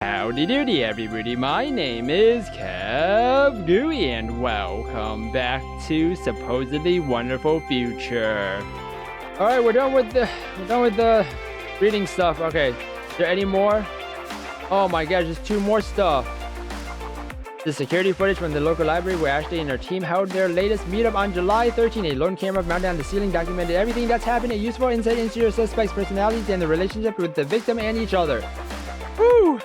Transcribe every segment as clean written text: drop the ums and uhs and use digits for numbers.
Howdy doody everybody, my name is KevGuuey and welcome back to supposedly wonderful future. Alright, we're done with the reading stuff. Okay, is there any more? Oh my gosh, there's two more stuff. The security footage from the local library where Ashley and her team held their latest meetup on July 13. A lone camera mounted on the ceiling documented everything that's happened, a useful insight into your suspects' personalities and the relationship with the victim and each other. Woo!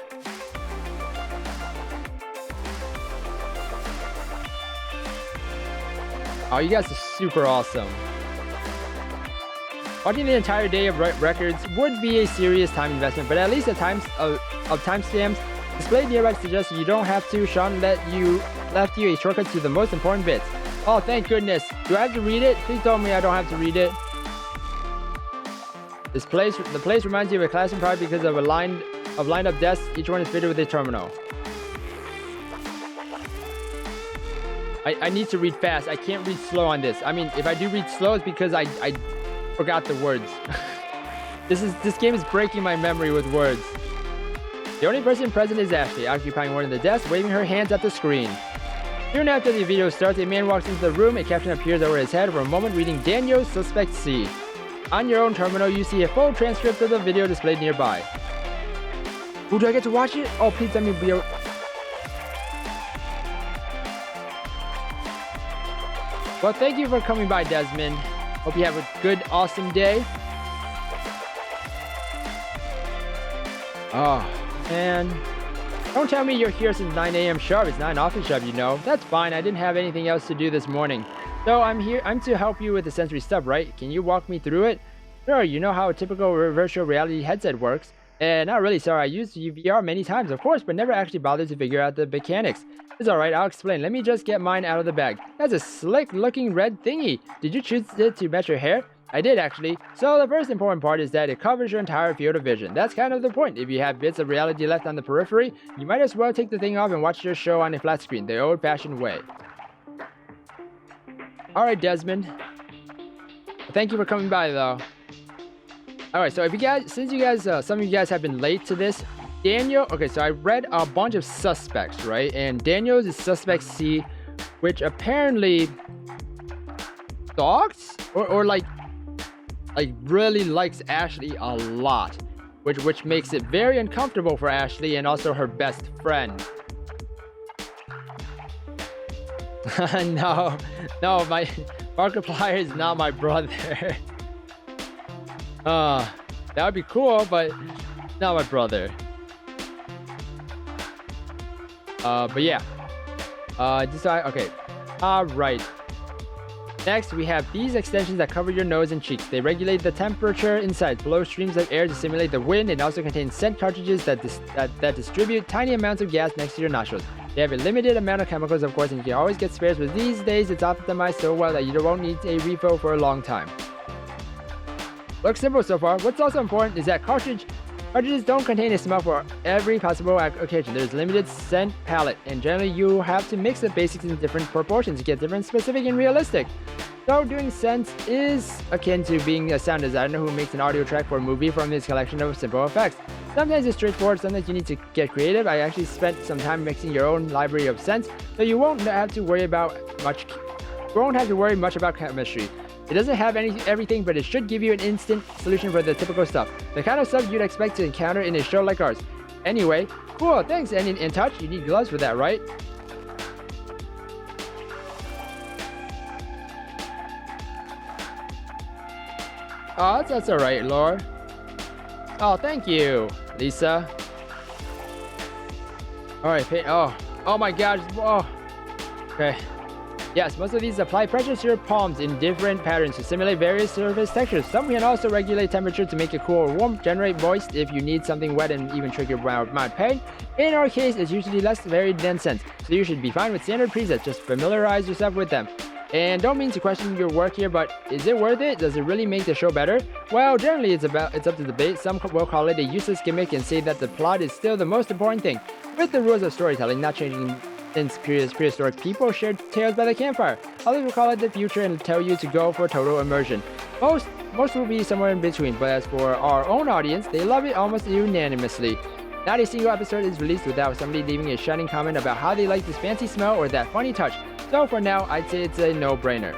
Oh, you guys are super awesome. Watching the entire day of records would be a serious time investment, but at least the times of timestamps displayed nearby suggests you don't have to. Sean left you a shortcut to the most important bits. Oh, thank goodness. Do I have to read it? Please tell me I don't have to read it. The place reminds you of a classroom probably because of lined up desks. Each one is fitted with a terminal. I need to read fast. I can't read slow on this. I mean, if I do read slow, it's because I forgot the words. This game is breaking my memory with words. The only person present is Ashley, occupying one of the desks, waving her hands at the screen. Soon after the video starts, a man walks into the room. A caption appears over his head for a moment, reading Daniel's Suspect C. On your own terminal, you see a full transcript of the video displayed nearby. Ooh, do I get to watch it? Oh, please let me be able... Well, thank you for coming by, Desmond. Hope you have a good, awesome day. Oh, man. Don't tell me you're here since 9 a.m. sharp. It's 9 office sharp, you know. That's fine. I didn't have anything else to do this morning. So I'm to help you with the sensory stuff, right? Can you walk me through it? Sure, you know how a typical virtual reality headset works. Not really, sorry. I used VR many times, of course, but never actually bothered to figure out the mechanics. It's alright, I'll explain. Let me just get mine out of the bag. That's a slick-looking red thingy. Did you choose it to match your hair? I did, actually. So the first important part is that it covers your entire field of vision. That's kind of the point. If you have bits of reality left on the periphery, you might as well take the thing off and watch your show on a flat screen, the old-fashioned way. Alright, Desmond. Thank you for coming by, though. Alright, so since you guys, some of you guys have been late to this, Daniel, okay, so I read a bunch of suspects, right? And Daniel's is Suspect C, which apparently stalks or like really likes Ashley a lot, which makes it very uncomfortable for Ashley and also her best friend. No, my Markiplier is not my brother. That would be cool, but not my brother. But yeah. Okay. Alright. Next, we have these extensions that cover your nose and cheeks. They regulate the temperature inside, blow streams of air to simulate the wind, and also contain scent cartridges that distribute tiny amounts of gas next to your nostrils. They have a limited amount of chemicals, of course, and you can always get spares, but these days it's optimized so well that you won't need a refill for a long time. Looks simple so far. What's also important is that cartridges don't contain a smell for every possible occasion. There's limited scent palette, and generally you have to mix the basics in different proportions to get different, specific, and realistic. So doing scents is akin to being a sound designer who makes an audio track for a movie from his collection of simple effects. Sometimes it's straightforward, sometimes you need to get creative. I actually spent some time mixing your own library of scents, so you won't have to worry much about chemistry. It doesn't have everything, but it should give you an instant solution for the typical stuff. The kind of stuff you'd expect to encounter in a show like ours. Anyway, cool, thanks. And in touch, you need gloves for that, right? Oh, that's alright, Laura. Oh, thank you, Lisa. Alright, oh my gosh. Oh. Okay. Yes, most of these apply pressure to your palms in different patterns to simulate various surface textures. Some can also regulate temperature to make it cool or warm, generate moist if you need something wet, and even trigger mild pain. In our case, it's usually less varied than scents, so you should be fine with standard presets. Just familiarize yourself with them. And don't mean to question your work here, but is it worth it? Does it really make the show better? Well, generally it's up to debate. Some will call it a useless gimmick and say that the plot is still the most important thing, with the rules of storytelling not changing. Since prehistoric people shared tales by the campfire. Others will call it the future and tell you to go for total immersion. Most will be somewhere in between, but as for our own audience, they love it almost unanimously. Not a single episode is released without somebody leaving a shining comment about how they like this fancy smell or that funny touch. So for now, I'd say it's a no-brainer.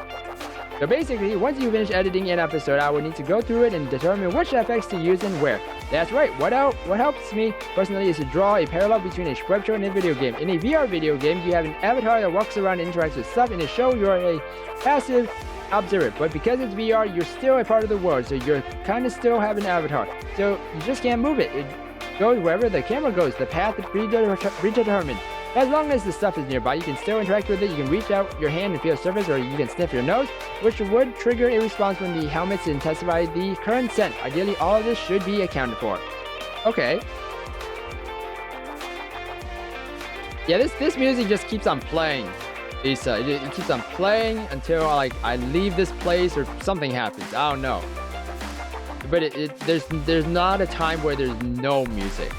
So basically, once you finish editing an episode, I would need to go through it and determine which effects to use and where. That's right, what helps me personally is to draw a parallel between a web show and a video game. In a VR video game, you have an avatar that walks around and interacts with stuff. In a show, you're a passive observer, but because it's VR, you're still a part of the world, so you're kind of still have an avatar. So you just can't move it. It goes wherever the camera goes, the path is predetermined. As long as the stuff is nearby, you can still interact with it. You can reach out your hand and feel a surface, or you can sniff your nose, which would trigger a response when the helmets intensify the current scent. Ideally, all of this should be accounted for. Okay. Yeah, this music just keeps on playing, Lisa. It keeps on playing until like I leave this place or something happens. I don't know. But there's not a time where there's no music.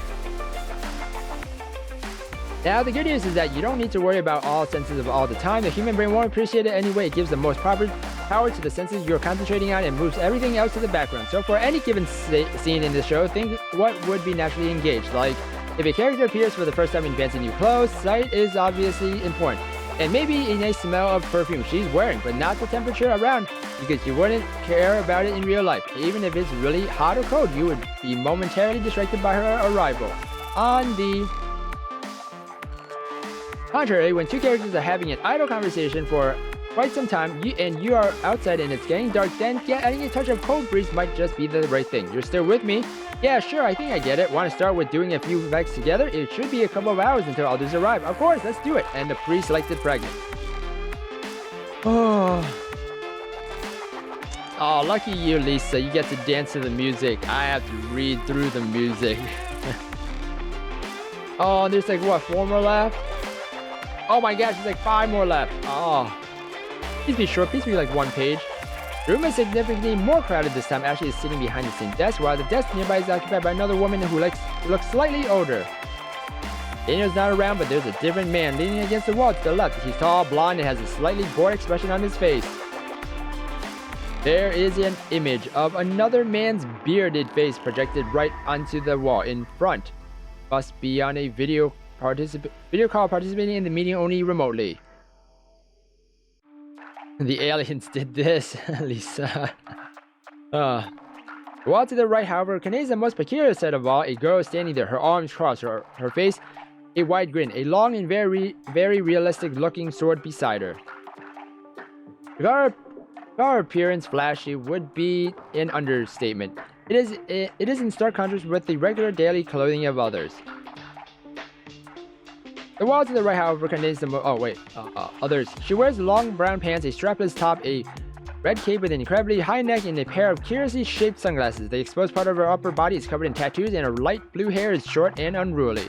Now, the good news is that you don't need to worry about all senses of all the time. The human brain won't appreciate it anyway. It gives the most proper power to the senses you're concentrating on and moves everything else to the background. So for any given scene in the show, think what would be naturally engaged. Like, if a character appears for the first time in fancy new clothes, sight is obviously important. And maybe a nice smell of perfume she's wearing, but not the temperature around, because you wouldn't care about it in real life. Even if it's really hot or cold, you would be momentarily distracted by her arrival. On the contrary, when two characters are having an idle conversation for quite some time, you are outside and it's getting dark, then adding a touch of cold breeze might just be the right thing. You're still with me? Yeah, sure, I think I get it. Want to start with doing a few effects together? It should be a couple of hours until others arrive. Of course, let's do it. And the pre-selected fragment. Oh, lucky you, Lisa. You get to dance to the music. I have to read through the music. Oh, there's like, what, 4 more left? Oh my gosh, there's like 5 more left. Oh. Please be short, please be like 1 page. The room is significantly more crowded this time. Ashley is sitting behind the same desk, while the desk nearby is occupied by another woman who looks slightly older. Daniel's not around, but there's a different man leaning against the wall to the left. He's tall, blonde, and has a slightly bored expression on his face. There is an image of another man's bearded face projected right onto the wall in front. Must be on a video call participating in the meeting only remotely. The aliens did this, Lisa. The wall to the right, however, contains the most peculiar sight of all. A girl is standing there, her arms crossed, her face a wide grin, a long and very realistic looking sword beside her. Her appearance flashy would be an understatement. It is in stark contrast with the regular daily clothing of others. The wall to the right, however, contains the others. She wears long brown pants, a strapless top, a red cape with an incredibly high neck, and a pair of curiously shaped sunglasses. The exposed part of her upper body is covered in tattoos, and her light blue hair is short and unruly.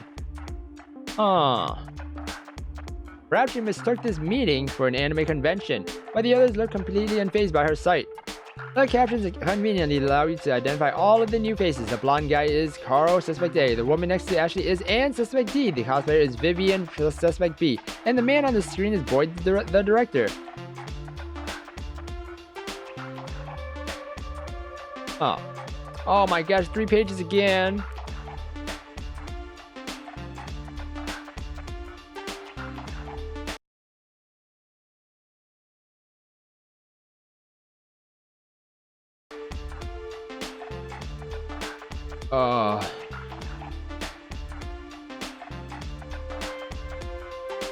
Perhaps she mistook this meeting for an anime convention, but the others look completely unfazed by her sight. The captions conveniently allow you to identify all of the new faces. The blonde guy is Carl, suspect A. The woman next to Ashley is Anne, suspect D. The cosplayer is Vivian, suspect B. And the man on the screen is Boyd, the director. Oh my gosh, 3 pages again.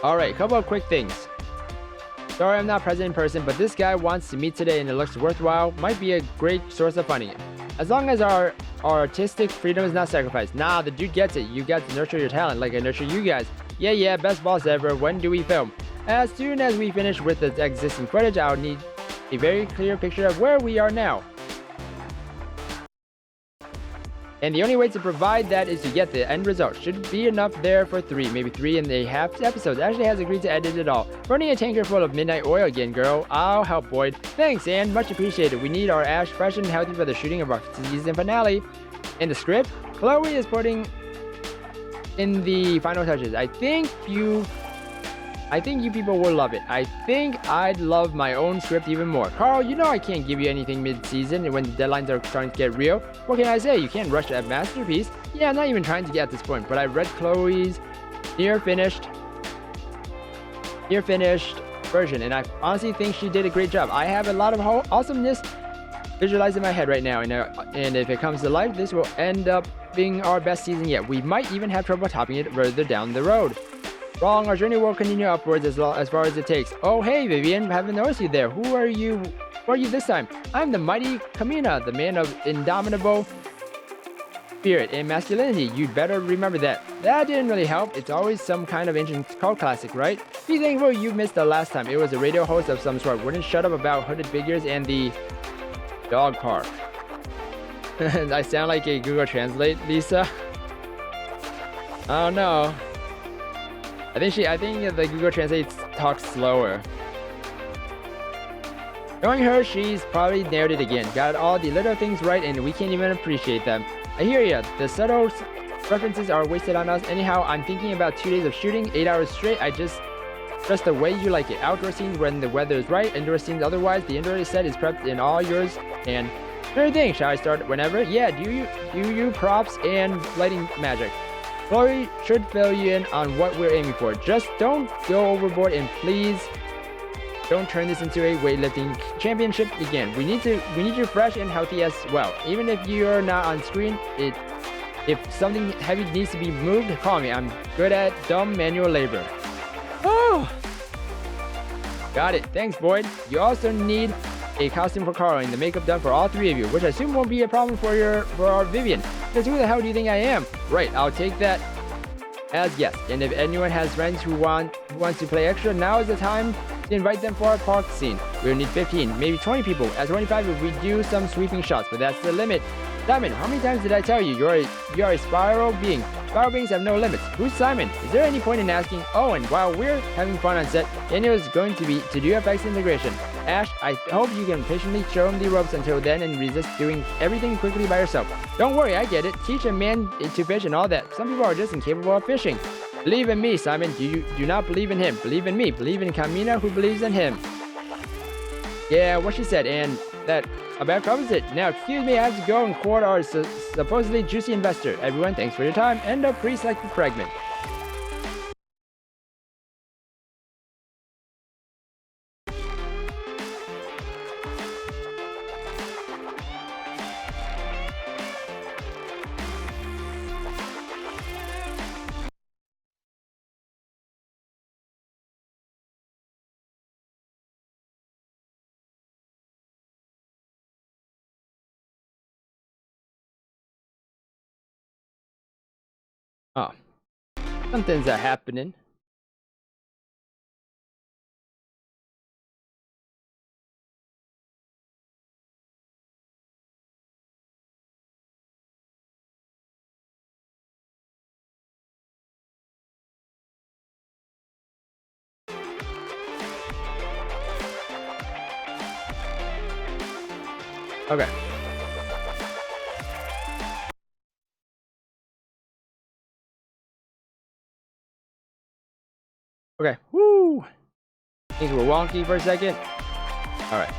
Alright, a couple of quick things. Sorry I'm not present in person, but this guy wants to meet today and it looks worthwhile. Might be a great source of funding. As long as our artistic freedom is not sacrificed. Nah, the dude gets it. You got to nurture your talent like I nurture you guys. Yeah, best boss ever. When do we film? As soon as we finish with the existing footage, I'll need a very clear picture of where we are now. And the only way to provide that is to get the end result. Should be enough there for 3, maybe 3.5 episodes. Ashley has agreed to edit it all. Burning a tanker full of midnight oil again, girl. I'll help, Boyd. Thanks, Anne. Much appreciated. We need our Ash fresh and healthy for the shooting of our season finale. In the script, Chloe is putting in the final touches. I think you I think you people will love it. I think I'd love my own script even more. Carl, you know I can't give you anything mid-season when the deadlines are starting to get real. What can I say? You can't rush a masterpiece. Yeah, I'm not even trying to get at this point, but I read Chloe's near finished version, and I honestly think she did a great job. I have a lot of awesomeness visualized in my head right now, and if it comes to life, this will end up being our best season yet. We might even have trouble topping it further down the road. Wrong, our journey will continue upwards as far as it takes. Oh hey Vivian, haven't noticed you there. Who are you this time? I'm the mighty Kamina, the man of indomitable spirit and masculinity. You'd better remember that. That didn't really help. It's always some kind of ancient cult classic, right? Be thankful you missed the last time. It was a radio host of some sort. Wouldn't shut up about hooded figures and the dog park. I sound like a Google Translate, Lisa. I don't know. I think the Google Translate talks slower. Knowing her, she's probably nailed it again. Got all the little things right and we can't even appreciate them. I hear ya. The subtle references are wasted on us. Anyhow, I'm thinking about 2 days of shooting, 8 hours straight. Just the way you like it. Outdoor scenes when the weather is right, indoor scenes otherwise. The indoor set is prepped in all yours. And sure thing, shall I start whenever? Yeah, do you props and lighting magic. Chloe should fill you in on what we're aiming for. Just don't go overboard and please don't turn this into a weightlifting championship again. We need you fresh and healthy as well. Even if you're not on screen, if something heavy needs to be moved, call me. I'm good at dumb manual labor. Oh, got it. Thanks, Boyd. You also need a costume for Carl and the makeup done for all 3 of you, which I assume won't be a problem for our Vivian. Because who the hell do you think I am? Right, I'll take that as yes. And if anyone has friends who wants to play extra, now is the time to invite them for our park scene. We'll need 15, maybe 20 people. At 25, if we do some sweeping shots, but that's the limit. Simon, how many times did I tell you you're a spiral being? Spiral beings have no limits. Who's Simon? Is there any point in asking? Oh, and while we're having fun on set, Daniel is going to do FX integration. Ash, I hope you can patiently show him the ropes until then and resist doing everything quickly by yourself. Don't worry, I get it. Teach a man to fish and all that. Some people are just incapable of fishing. Believe in me, Simon. You do not believe in him. Believe in me. Believe in Kamina who believes in him. Yeah, what she said, and that about covers it. Now, excuse me, I have to go and court our supposedly juicy investor. Everyone, thanks for your time. End of pre-selected fragment. Oh, something's happening. Okay. Okay. Woo! Things were wonky for a second. Alright.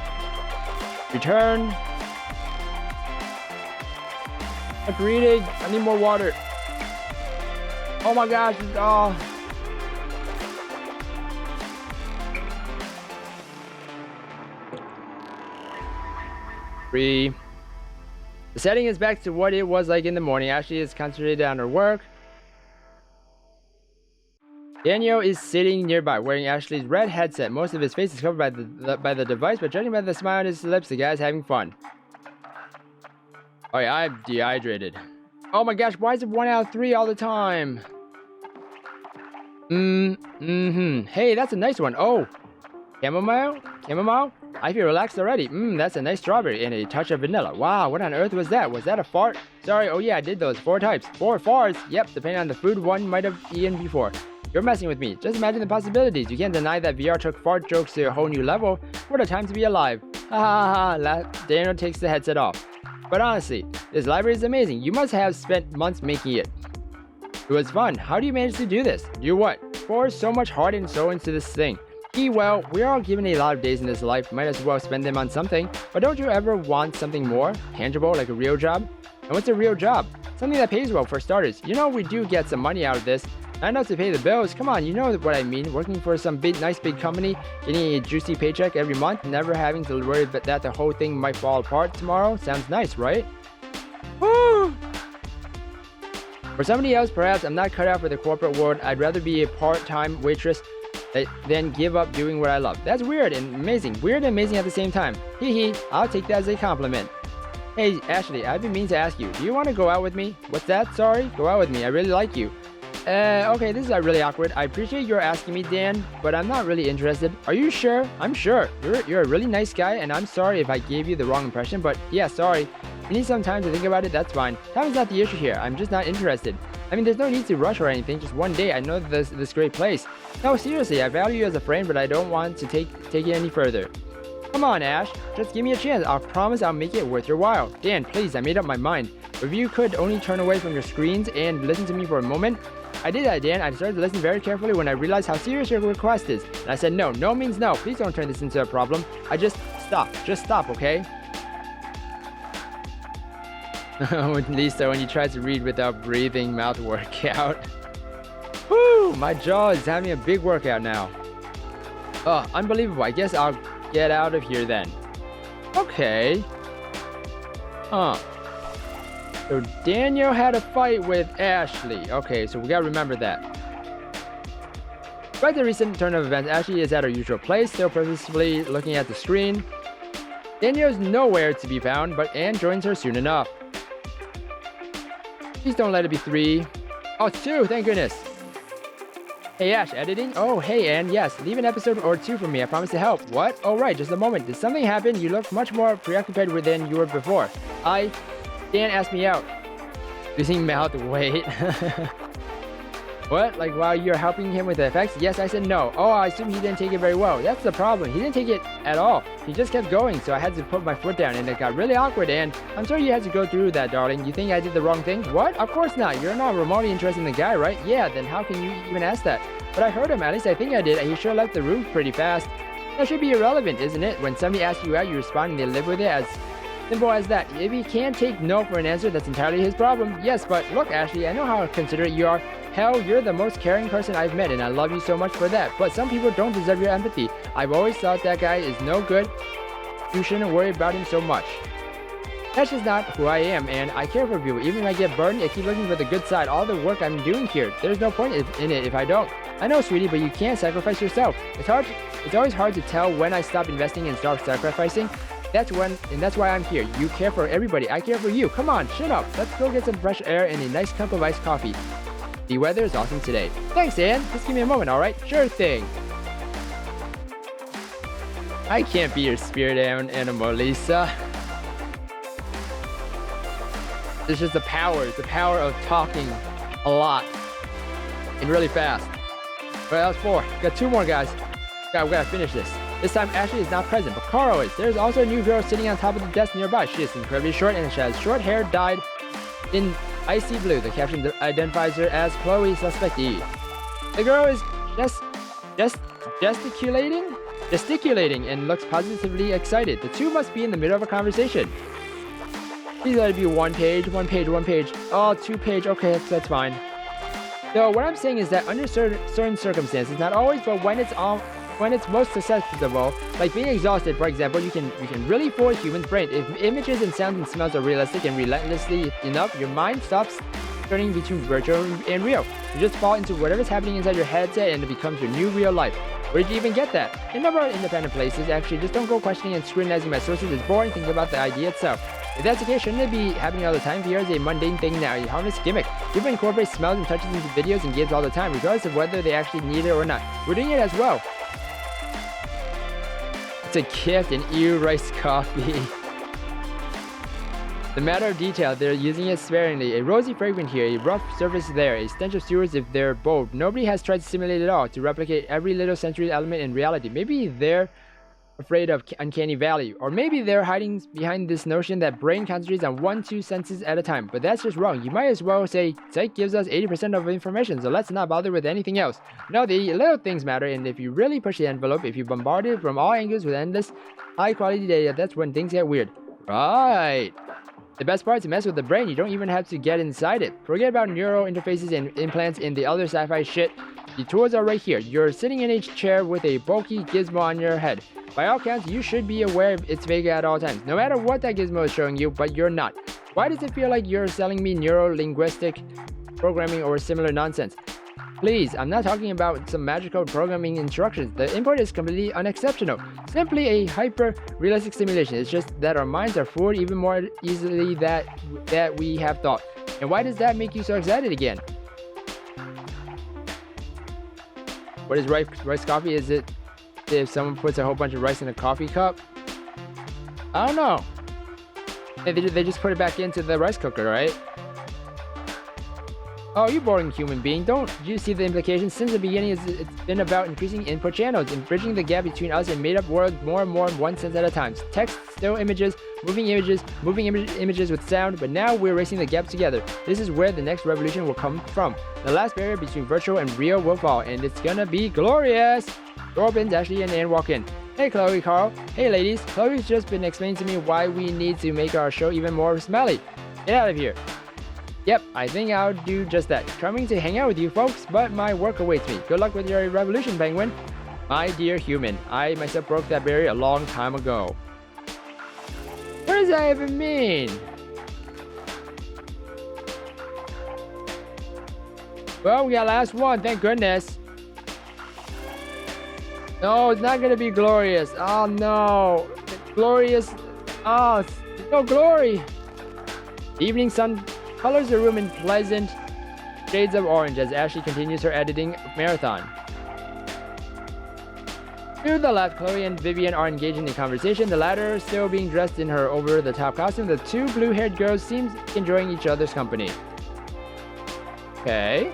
Return. I'm reading. I need more water. Oh my gosh. Oh. The setting is back to what it was like in the morning. Ashley is concentrated on her work. Daniel is sitting nearby, wearing Ashley's red headset. Most of his face is covered by the device, but judging by the smile on his lips, the guy's having fun. Oh yeah, I'm dehydrated. Oh my gosh, why is it 1 out of 3 all the time? Hey, that's a nice one. Oh, chamomile? I feel relaxed already. That's a nice strawberry and a touch of vanilla. Wow, what on earth was that? Was that a fart? Sorry, oh yeah, I did those 4 types. 4 farts? Yep, depending on the food one might have eaten before. You're messing with me. Just imagine the possibilities. You can't deny that VR took fart jokes to a whole new level. What a time to be alive. Ha ha ha. Daniel takes the headset off. But honestly, this library is amazing. You must have spent months making it. It was fun. How do you manage to do this? Do what? pour so much heart and soul into this thing. Well, we're all given a lot of days in this life, might as well spend them on something. But don't you ever want something more tangible, like a real job? And what's a real job? Something that pays well, for starters. You know, we do get some money out of this. Not enough to pay the bills. Come on, you know what I mean. Working for some nice big company, getting a juicy paycheck every month, never having to worry that the whole thing might fall apart tomorrow. Sounds nice, right? Woo! For somebody else, perhaps I'm not cut out for the corporate world. I'd rather be a part-time waitress than give up doing what I love. That's weird and amazing. Weird and amazing at the same time. Hee hee, I'll take that as a compliment. Hey, Ashley, I've been meaning to ask you, do you want to go out with me? What's that? Sorry? Go out with me. I really like you. Okay, this is really awkward. I appreciate your asking me, Dan, but I'm not really interested. Are you sure? I'm sure. You're a really nice guy, and I'm sorry if I gave you the wrong impression, but yeah, sorry. You need some time to think about it, that's fine. Time is not the issue here. I'm just not interested. I mean, there's no need to rush or anything. Just one day. I know this great place. No, seriously, I value you as a friend, but I don't want to take it any further. Come on, Ash. Just give me a chance. I'll promise I'll make it worth your while. Dan, please, I made up my mind. If you could only turn away from your screens and listen to me for a moment. I did that, Dan. I started to listen very carefully when I realized how serious your request is. And I said, no. No means no. Please don't turn this into a problem. Stop. Just stop, okay? Lisa, when you try to read without breathing, mouth workout. Woo! My jaw is having a big workout now. Oh, unbelievable. I guess I'll get out of here then. Okay. So Daniel had a fight with Ashley. Okay, so we gotta remember that. Despite the recent turn of events, Ashley is at her usual place, still purposefully looking at the screen. Daniel's nowhere to be found, but Anne joins her soon enough. Please don't let it be 3. Oh, it's 2, thank goodness. Hey Ash, editing? Oh, hey Anne, yes, leave an episode or 2 for me, I promise to help. What? Oh right, just a moment. Did something happen? You look much more preoccupied than you were before. Dan asked me out. Losing mouth weight. What? Like while you're helping him with the effects? Yes, I said no. Oh, I assume he didn't take it very well. That's the problem. He didn't take it at all. He just kept going, so I had to put my foot down, and it got really awkward, and I'm sorry you had to go through that, darling. You think I did the wrong thing? What? Of course not. You're not remotely interested in the guy, right? Yeah, then how can you even ask that? But I heard him. At least I think I did. He sure left the room pretty fast. That should be irrelevant, isn't it? When somebody asks you out, you respond and they live with it as simple as that. If he can't take no for an answer, that's entirely his problem. Yes, but look, Ashley, I know how considerate you are. Hell, you're the most caring person I've met, and I love you so much for that. But some people don't deserve your empathy. I've always thought that guy is no good. You shouldn't worry about him so much. That's just not who I am, and I care for people. Even if I get burned, I keep looking for the good side. All the work I'm doing here, there's no point in it if I don't. I know, sweetie, but you can't sacrifice yourself. It's always hard to tell when I stop investing and start sacrificing. That's why I'm here. You care for everybody. I care for you. Come on, shut up. Let's go get some fresh air and a nice cup of iced coffee. The weather is awesome today. Thanks, Anne. Just give me a moment, alright? Sure thing. I can't be your spirit animal, Lisa. It's just the power of talking a lot and really fast. Alright, that was 4. Got 2 more, guys. We gotta finish this. This time, Ashley is not present, but Carl is. There's also a new girl sitting on top of the desk nearby. She is incredibly short and she has short hair dyed in icy blue. The caption identifies her as Chloe Suspect E. The girl is gesticulating and looks positively excited. The two must be in the middle of a conversation. Please let it be 1 page, 1 page, 1 page. Oh, 2 page. Okay, that's fine. So what I'm saying is that under certain circumstances, not always, but when it's most susceptible, like being exhausted, for example, you can really fool a human's brain. If images and sounds and smells are realistic and relentlessly enough, your mind stops turning between virtual and real. You just fall into whatever's happening inside your headset and it becomes your new real life. Where did you even get that? In a number of independent places, actually. Just don't go questioning and scrutinizing my sources. It's boring. Think about the idea itself. If that's the case, shouldn't it be happening all the time? VR is a mundane thing now, a harmless gimmick. People incorporate smells and touches into videos and games all the time, regardless of whether they actually need it or not. We're doing it as well. It's a gift, an rice coffee. The matter of detail, they're using it sparingly. A rosy fragrance here, a rough surface there, a stench of sewers if they're bold. Nobody has tried to simulate it all, to replicate every little sensory element in reality. Maybe they're afraid of uncanny valley. Or maybe they're hiding behind this notion that brain concentrates on 1-2 senses at a time. But that's just wrong. You might as well say sight gives us 80% of information, so let's not bother with anything else. No, the little things matter, and if you really push the envelope, if you bombard it from all angles with endless high-quality data, that's when things get weird. Right. The best part is to mess with the brain. You don't even have to get inside it. Forget about neural interfaces and implants and the other sci-fi shit. The tools are right here. You're sitting in a chair with a bulky gizmo on your head. By all counts, you should be aware it's fake at all times, no matter what that gizmo is showing you, but you're not. Why does it feel like you're selling me neuro-linguistic programming or similar nonsense? Please, I'm not talking about some magical programming instructions. The input is completely unexceptional. Simply a hyper-realistic simulation. It's just that our minds are fooled even more easily that we have thought. And why does that make you so excited again? What is rice coffee? Is it if someone puts a whole bunch of rice in a coffee cup? I don't know. They just put it back into the rice cooker, right? Oh, you boring human being. Don't you see the implications? Since the beginning, it's been about increasing input channels and bridging the gap between us and made-up worlds more and more in one sense at a time. Text, still images, moving images with sound, but now we're racing the gaps together. This is where the next revolution will come from. The last barrier between virtual and real will fall, and it's gonna be glorious! Door opens, Ashley and Anne walk in. Hey Chloe, Carl. Hey ladies. Chloe's just been explaining to me why we need to make our show even more smelly. Get out of here. Yep, I think I'll do just that. Coming to hang out with you folks, but my work awaits me. Good luck with your revolution, Penguin. My dear human, I myself broke that barrier a long time ago. What does that even mean? Well, we got last one, thank goodness. No, it's not gonna be glorious. Oh no. Glorious. Oh, no glory. The evening sun colors the room in pleasant shades of orange as Ashley continues her editing marathon. To the left, Chloe and Vivian are engaged in a conversation, the latter still being dressed in her over-the-top costume. The two blue-haired girls seem enjoying each other's company. Okay.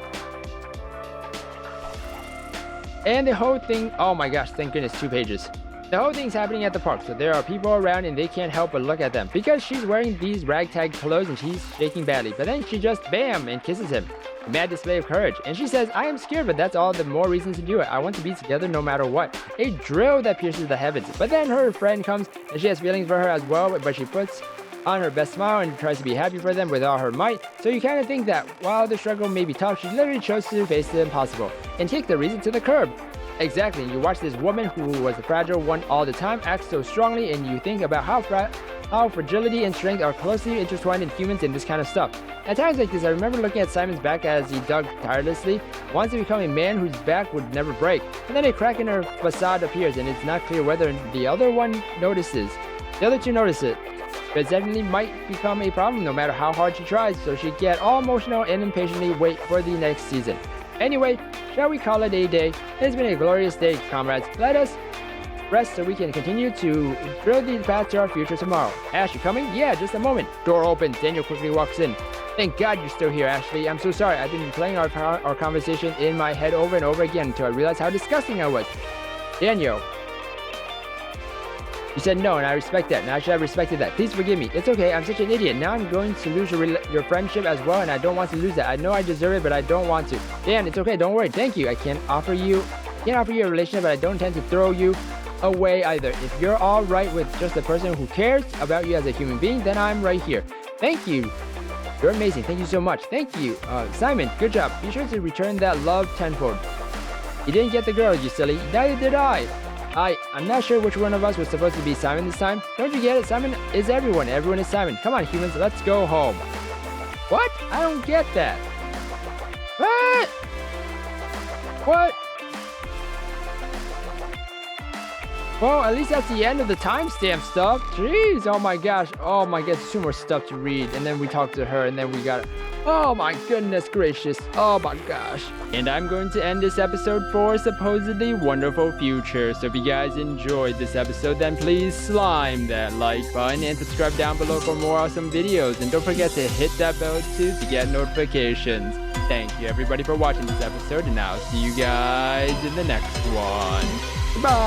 And the whole thing, oh my gosh, thank goodness, 2 pages. The whole thing's happening at the park, so there are people around and they can't help but look at them. Because she's wearing these ragtag clothes and she's shaking badly. But then she just bam and kisses him. A mad display of courage. And she says, I am scared, but that's all the more reason to do it. I want to be together no matter what. A drill that pierces the heavens. But then her friend comes and she has feelings for her as well, but she puts on her best smile and tries to be happy for them with all her might. So you kind of think that while the struggle may be tough, she literally chose to face the impossible and take the reason to the curb. Exactly, and you watch this woman who was the fragile one all the time act so strongly, and you think about how fragility and strength are closely intertwined in humans and this kind of stuff. At times like this, I remember looking at Simon's back as he dug tirelessly, wants to become a man whose back would never break. And then a crack in her facade appears, and it's not clear whether the other two notice it. But it definitely might become a problem no matter how hard she tries, so she get all emotional and impatiently wait for the next season. Anyway, shall we call it a day? It's been a glorious day, comrades. Let us rest so we can continue to drill the path to our future tomorrow. Ash, you coming? Yeah, just a moment. Door opens. Daniel quickly walks in. Thank God you're still here, Ashley. I'm so sorry. I've been playing our conversation in my head over and over again until I realized how disgusting I was. Daniel. You said no, and I respect that, and I should have respected that. Please forgive me. It's okay, I'm such an idiot. Now I'm going to lose your friendship as well, and I don't want to lose that. I know I deserve it, but I don't want to. Dan, it's okay, don't worry. Thank you. I can't offer you a relationship, but I don't intend to throw you away either. If you're all right with just a person who cares about you as a human being, then I'm right here. Thank you. You're amazing. Thank you so much. Thank you. Simon, good job. Be sure to return that love tenfold. You didn't get the girl, you silly. Neither did I. I'm not sure which one of us was supposed to be Simon this time. Don't you get it? Simon is everyone. Everyone is Simon. Come on, humans. Let's go home. What? I don't get that. What? What? Well, at least that's the end of the timestamp stuff. Jeez. Oh my gosh. Oh my gosh. There's 2 more stuff to read. And then we talked to her. And then we got... Oh my goodness gracious. Oh my gosh. And I'm going to end this episode for supposedly wonderful future. So if you guys enjoyed this episode, then please slime that like button and subscribe down below for more awesome videos. And don't forget to hit that bell too to get notifications. Thank you everybody for watching this episode, and I'll see you guys in the next one. Bye.